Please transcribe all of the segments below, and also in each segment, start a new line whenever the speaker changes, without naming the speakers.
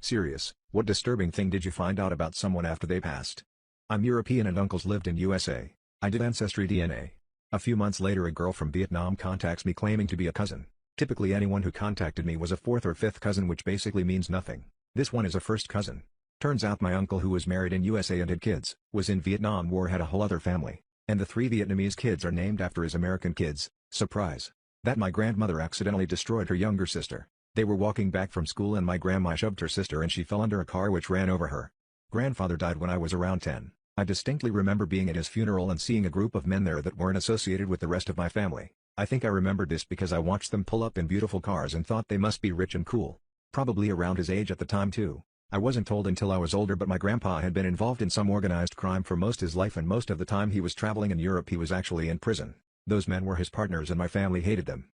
Serious, what disturbing thing did you find out about someone after they passed? I'm European and uncles lived in USA. I did Ancestry DNA. A few months later a girl from Vietnam contacts me claiming to be a cousin. Typically anyone who contacted me was a fourth or fifth cousin, which basically means nothing. This one is a first cousin. Turns out my uncle, who was married in USA and had kids, was in Vietnam War, had a whole other family. And the 3 Vietnamese kids are named after his American kids. Surprise. That my grandmother accidentally destroyed her younger sister. They were walking back from school and my grandma shoved her sister and she fell under a car which ran over her. Grandfather died when I was around 10. I distinctly remember being at his funeral and seeing a group of men there that weren't associated with the rest of my family. I think I remembered this because I watched them pull up in beautiful cars and thought they must be rich and cool. Probably around his age at the time too. I wasn't told until I was older, but my grandpa had been involved in some organized crime for most his life, and most of the time he was traveling in Europe he was actually in prison. Those men were his partners and my family hated them.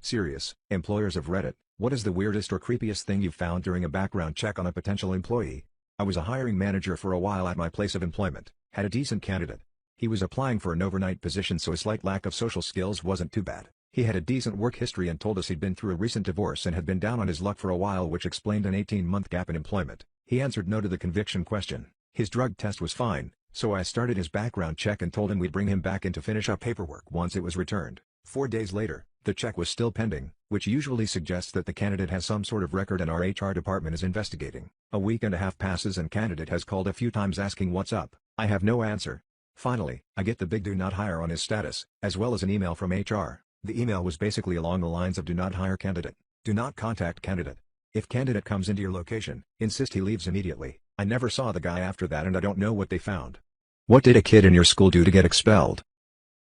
Serious, employers of Reddit, what is the weirdest or creepiest thing you've found during a background check on a potential employee? I was a hiring manager for a while at my place of employment, had a decent candidate. He was applying for an overnight position, so a slight lack of social skills wasn't too bad. He had a decent work history and told us he'd been through a recent divorce and had been down on his luck for a while, which explained an 18-month gap in employment. He answered no to the conviction question. His drug test was fine, so I started his background check and told him we'd bring him back in to finish up paperwork once it was returned. 4 days later, the check was still pending, which usually suggests that the candidate has some sort of record and our HR department is investigating. A week and a half passes and candidate has called a few times asking what's up. I have no answer. Finally, I get the big "do not hire" on his status, as well as an email from HR. The email was basically along the lines of "do not hire candidate. Do not contact candidate. If candidate comes into your location, insist he leaves immediately." I never saw the guy after that and I don't know what they found. What did a kid in your school do to get expelled?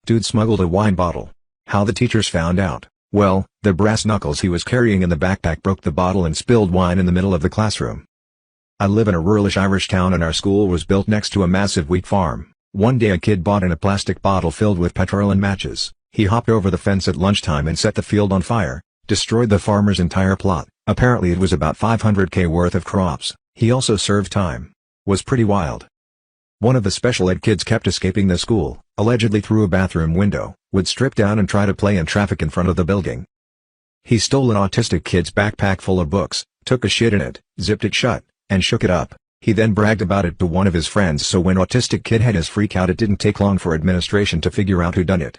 Dude smuggled a wine bottle. How the teachers found out? Well, the brass knuckles he was carrying in the backpack broke the bottle and spilled wine in the middle of the classroom. I live in a ruralish Irish town and our school was built next to a massive wheat farm. One day a kid bought in a plastic bottle filled with petrol and matches. He hopped over the fence at lunchtime and set the field on fire, destroyed the farmer's entire plot. Apparently it was about $500K worth of crops. He also served time. Was pretty wild. One of the special ed kids kept escaping the school, allegedly through a bathroom window, would strip down and try to play in traffic in front of the building. He stole an autistic kid's backpack full of books, took a shit in it, zipped it shut, and shook it up. He then bragged about it to one of his friends, so when autistic kid had his freak out it didn't take long for administration to figure out who done it.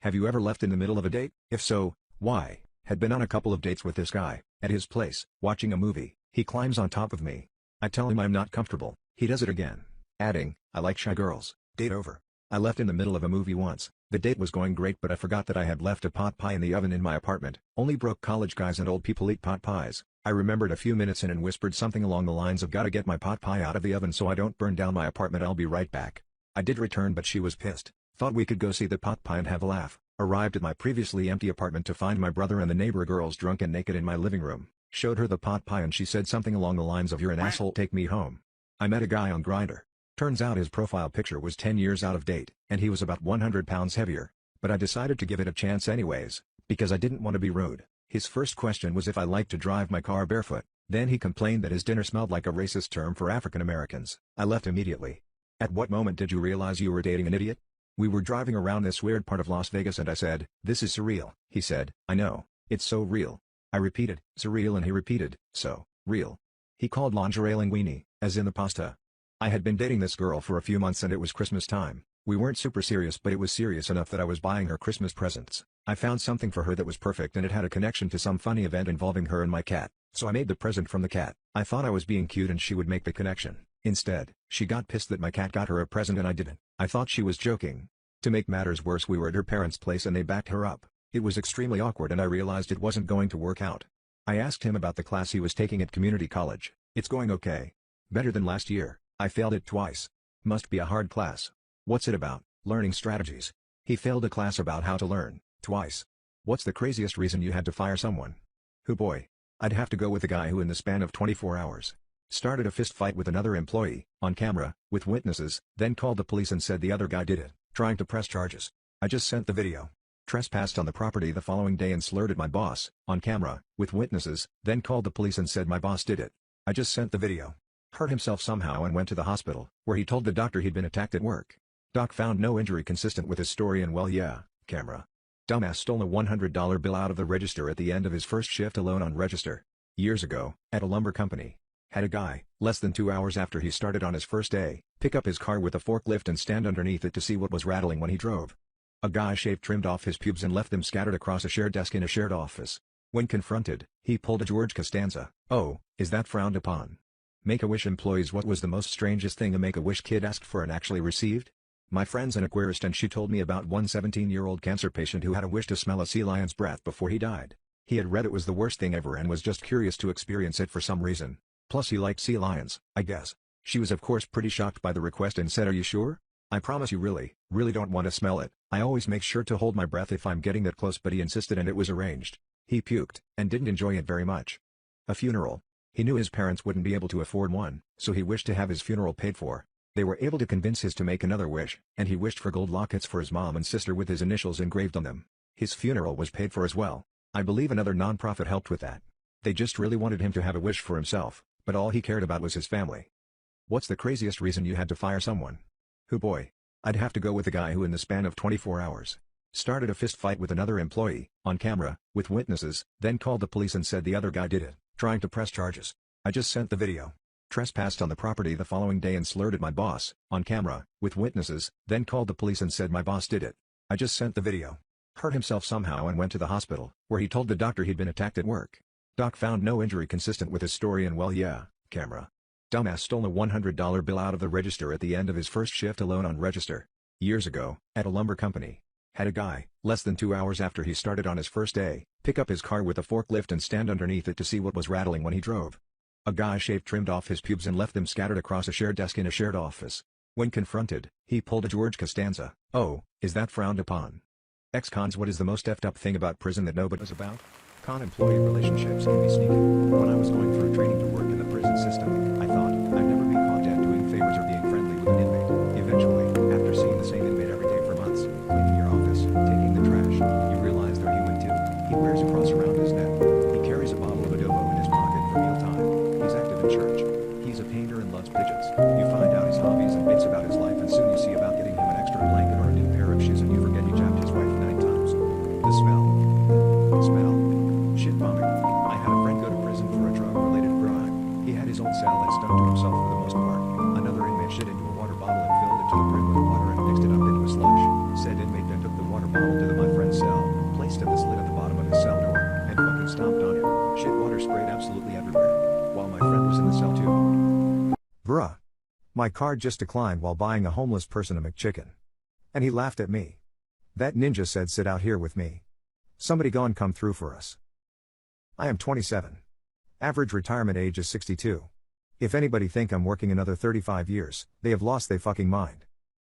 Have you ever left in the middle of a date? If so, why? Had been on a couple of dates with this guy, at his place, watching a movie. He climbs on top of me. I tell him I'm not comfortable. He does it again, adding, "I like shy girls." Date over. I left in the middle of a movie once. The date was going great, but I forgot that I had left a pot pie in the oven in my apartment. Only broke college guys and old people eat pot pies. I remembered a few minutes in and whispered something along the lines of "gotta get my pot pie out of the oven so I don't burn down my apartment, I'll be right back." I did return, but she was pissed. Thought we could go see the pot pie and have a laugh. Arrived at my previously empty apartment to find my brother and the neighbor girls drunk and naked in my living room. Showed her the pot pie and she said something along the lines of "you're an asshole, take me home." I met a guy on Grindr. Turns out his profile picture was 10 years out of date, and he was about 100 pounds heavier. But I decided to give it a chance anyways, because I didn't want to be rude. His first question was if I liked to drive my car barefoot. Then he complained that his dinner smelled like a racist term for African Americans. I left immediately. At what moment did you realize you were dating an idiot? We were driving around this weird part of Las Vegas and I said, "This is surreal." He said, "I know, it's so real." I repeated, "Surreal," and he repeated, "So real." He called lingerie linguine, as in the pasta. I had been dating this girl for a few months and it was Christmas time. We weren't super serious, but it was serious enough that I was buying her Christmas presents. I found something for her that was perfect and it had a connection to some funny event involving her and my cat, so I made the present from the cat. I thought I was being cute and she would make the connection. Instead, she got pissed that my cat got her a present and I didn't. I thought she was joking. To make matters worse, we were at her parents' place and they backed her up. It was extremely awkward and I realized it wasn't going to work out. I asked him about the class he was taking at community college. "It's going okay. Better than last year. I failed it twice. Must be a hard class." "What's it about?" "Learning strategies." He failed a class about how to learn, twice. "What's the craziest reason you had to fire someone?" "Who boy? I'd have to go with the guy who in the span of 24 hours started a fist fight with another employee, on camera, with witnesses, then called the police and said the other guy did it, trying to press charges. I just sent the video. Trespassed on the property the following day and slurred at my boss, on camera, with witnesses, then called the police and said my boss did it. I just sent the video. Hurt himself somehow and went to the hospital, where he told the doctor he'd been attacked at work. Doc found no injury consistent with his story and well yeah, camera. Dumbass stole a $100 bill out of the register at the end of his first shift alone on register. Years ago, at a lumber company. Had a guy, less than 2 hours after he started on his first day, pick up his car with a forklift and stand underneath it to see what was rattling when he drove. A guy shaved trimmed off his pubes and left them scattered across a shared desk in a shared office. When confronted, he pulled a George Costanza. "Oh, is that frowned upon?" Make-A-Wish employees. What was the most strangest thing a Make-A-Wish kid asked for and actually received? My friend's an aquarist and she told me about one 17-year-old cancer patient who had a wish to smell a sea lion's breath before he died. He had read it was the worst thing ever and was just curious to experience it for some reason. Plus he liked sea lions, I guess. She was of course pretty shocked by the request and said, "Are you sure? I promise you really don't want to smell it. I always make sure to hold my breath if I'm getting that close," but he insisted and it was arranged. He puked, and didn't enjoy it very much. A funeral. He knew his parents wouldn't be able to afford one, so he wished to have his funeral paid for. They were able to convince his to make another wish, and he wished for gold lockets for his mom and sister with his initials engraved on them. His funeral was paid for as well. I believe another non-profit helped with that. They just really wanted him to have a wish for himself, but all he cared about was his family. What's the craziest reason you had to fire someone? Who boy? I'd have to go with the guy who in the span of 24 hours started a fist fight with another employee, on camera, with witnesses, then called the police and said the other guy did it, trying to press charges. I just sent the video. Trespassed on the property the following day and slurred at my boss, on camera, with witnesses, then called the police and said my boss did it. I just sent the video. Hurt himself somehow and went to the hospital, where he told the doctor he'd been attacked at work. Doc found no injury consistent with his story and well yeah, camera. Dumbass stole a $100 bill out of the register at the end of his first shift alone on register. Years ago, at a lumber company. Had a guy, less than 2 hours after he started on his first day, pick up his car with a forklift and stand underneath it to see what was rattling when he drove. A guy shaved trimmed off his pubes and left them scattered across a shared desk in a shared office. When confronted, he pulled a George Costanza. "Oh, is that frowned upon?" Ex-cons. What is the most effed up thing about prison that nobody knows about? Con-employee relationships can be sneaky. When I was going through training to work in the prison system, I thought, I'd never be caught dead doing favors or being friendly with an inmate. Eventually, after seeing the same inmate every day for months, cleaning your office, taking the trash, you realize they're human too. He wears a cross around his neck. He carries a bottle of adobo in his pocket for mealtime. He's active in church. He's a painter and loves pigeons. You find out his hobbies and bits about his life and soon you see about getting him an extra blanket or a new pair of shoes and you forget he jabbed his wife 9 times. The smell. Shit vomit. I had a friend go to prison for a drug-related crime. He had his own cell and stunk to himself for the most part. Another inmate shit into a water bottle and filled it to the brim with water and mixed it up into a slush. Said inmate then took the water bottle to my friend's cell, placed in the slit at the bottom of his cell door, and fucking stomped on it. Shit water sprayed absolutely everywhere. While my friend was in the cell too.
Bruh. My card just declined while buying a homeless person a McChicken. And he laughed at me. That ninja said sit out here with me. Somebody gone come through for us. I am 27. Average retirement age is 62. If anybody think I'm working another 35 years, they have lost they fucking mind.